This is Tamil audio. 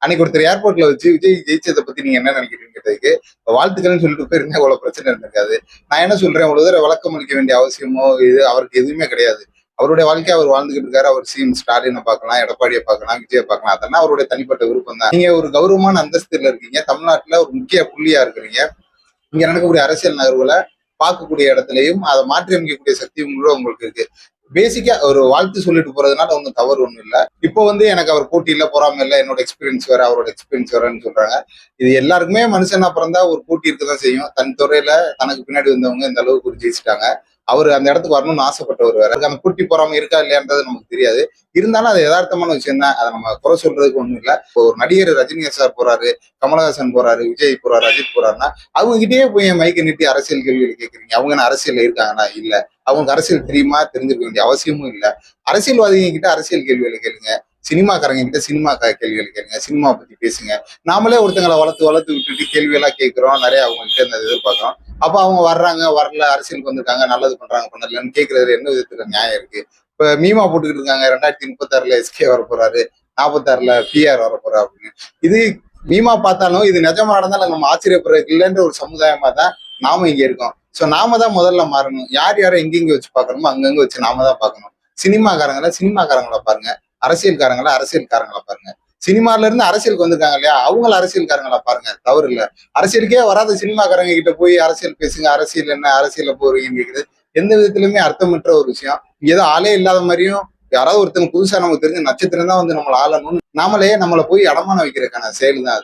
அன்னைக்கு ஒருத்தர் ஏர்போர்ட்ல வச்சு விஜய் ஜெயிச்சதை பத்தி நீங்க என்ன நினைக்கிறீங்கன்னு கேட்டதுக்கு வாழ்த்துக்கள்னு சொல்லிட்டு போயிருந்தா அவ்வளவு பிரச்சனை இருந்திருக்காது. நான் என்ன சொல்றேன், அவ்வளவு தூரம் விளக்கம் அளிக்க வேண்டிய அவசியமோ இது அவருக்கு எதுவுமே கிடையாது. அவருடைய வாழ்க்கையை அவர் வாழ்ந்துகிட்டு இருக்காரு. அவர் சிஎம் ஸ்டாலினை பார்க்கலாம், எடப்பாடியை பார்க்கலாம், விஜயை பார்க்கலாம். அதெல்லாம் அவருடைய தனிப்பட்ட விருப்பம் தான். நீங்க ஒரு கௌரவமான அந்தஸ்துல இருக்கீங்க, தமிழ்நாட்டுல ஒரு முக்கிய புள்ளியா இருக்கிறீங்க. இங்க நடக்கக்கூடிய அரசியல் நகர்வுகளை பார்க்கக்கூடிய இடத்துலயும் அதை மாற்றி அமைக்கக்கூடிய சக்தியும் கூட உங்களுக்கு இருக்கு. பேசிக்கா ஒரு வாழ்த்து சொல்லிட்டு போறதுனால ஒன்றும் தவறு ஒன்றும் இல்லை. இப்போ எனக்கு அவர் போட்டி இல்லை, பொறாம இல்லை, என்னோட எக்ஸ்பீரியன்ஸ் வேற, அவரோட எக்ஸ்பீரியன்ஸ் வேறன்னு சொல்றாங்க. இது எல்லாருக்குமே மனுஷனா பிறந்தா ஒரு போட்டி இருக்கதான் செய்யும். தன் துறையில தனக்கு பின்னாடி வந்தவங்க இந்த அளவுக்கு ஒரு ஜெயிச்சிட்டாங்க. அவர் அந்த இடத்துக்கு வரணும்னு ஆசைப்பட்டவர் வேற. அந்த போட்டி பொறாம இருக்கா இல்லையான்றது நமக்கு தெரியாது. இருந்தாலும் அது யதார்த்தமான விஷயம் தான். அதை நம்ம குறை சொல்றதுக்கு ஒண்ணும் இல்லை. ஒரு நடிகர் ரஜினி சார் போறாரு, கமலஹாசன் போறாரு, விஜய் போறாரு, அஜித் போறாருன்னா அவங்க கிட்டேயே போய் என் மைக்கை நீட்டி அரசியல் கேள்விகள் கேட்குறீங்க. அவங்க அரசியல்ல இருக்காங்கன்னா இல்ல, அவங்களுக்கு அரசியல் தெரியுமா, தெரிஞ்சிருக்க வேண்டிய அவசியமும் இல்லை. அரசியல்வாதிங்க கிட்ட அரசியல் கேள்விகளை கேளுங்க, சினிமாக்காரங்க கிட்ட சினிமா கேள்விகள் கேளுங்க, சினிமா பத்தி பேசுங்க. நாமளே ஒருத்தங்களை வளர்த்து வளர்த்து விட்டுட்டு கேள்வியெல்லாம் கேட்கிறோம், நிறைய அவங்க கிட்ட இந்த எதிர்பார்க்கிறோம். அப்ப அவங்க வர்றாங்க, வரல, அரசியலுக்கு வந்திருக்காங்க, நல்லது பண்றாங்க, பண்ணலன்னு கேட்கறது என்ன விதத்துல நியாயம் இருக்கு? இப்ப மீமா போட்டுக்கிட்டு இருக்காங்க, 2036 எஸ்கே வர போறாரு, 46 பிஆர் வர போறா அப்படின்னு. இது மீமா பார்த்தாலும் இது நிஜமா நடந்தாலும் நம்ம ஆச்சரியப்படுறதுக்கு இல்லைன்ற ஒரு சமுதாயமா தான் நாம இங்க இருக்கோம். சோ நாம தான் முதல்ல மாறணும். யார் யாரை எங்கெங்க வச்சு பார்க்கணுமோ அங்கங்க வச்சு நாம தான் பார்க்கணும். சினிமாக்காரங்களை பாருங்க, அரசியல்காரங்களை பாருங்க. சினிமால இருந்து அரசியலுக்கு வந்திருக்காங்க இல்லையா, அவங்கள அரசியல்காரங்களா பாருங்க, தவறு இல்ல. அரசியலுக்கே வராத சினிமாக்காரங்க கிட்ட போய் அரசியல் பேசுங்க, அரசியல் என்ன, அரசியல்ல போறீங்கன்னு கேக்குறது எந்த விதத்திலுமே அர்த்தமற்ற ஒரு விஷயம். ஏதோ ஆளே இல்லாத மாதிரியும் யாராவது ஒருத்தங்க புதுசா நமக்கு தெரிஞ்ச நட்சத்திரம் தான் நம்மளை ஆளணும்னு நம்மளை போய் அடமான வைக்கிறதுக்கான செயல் தான் அது.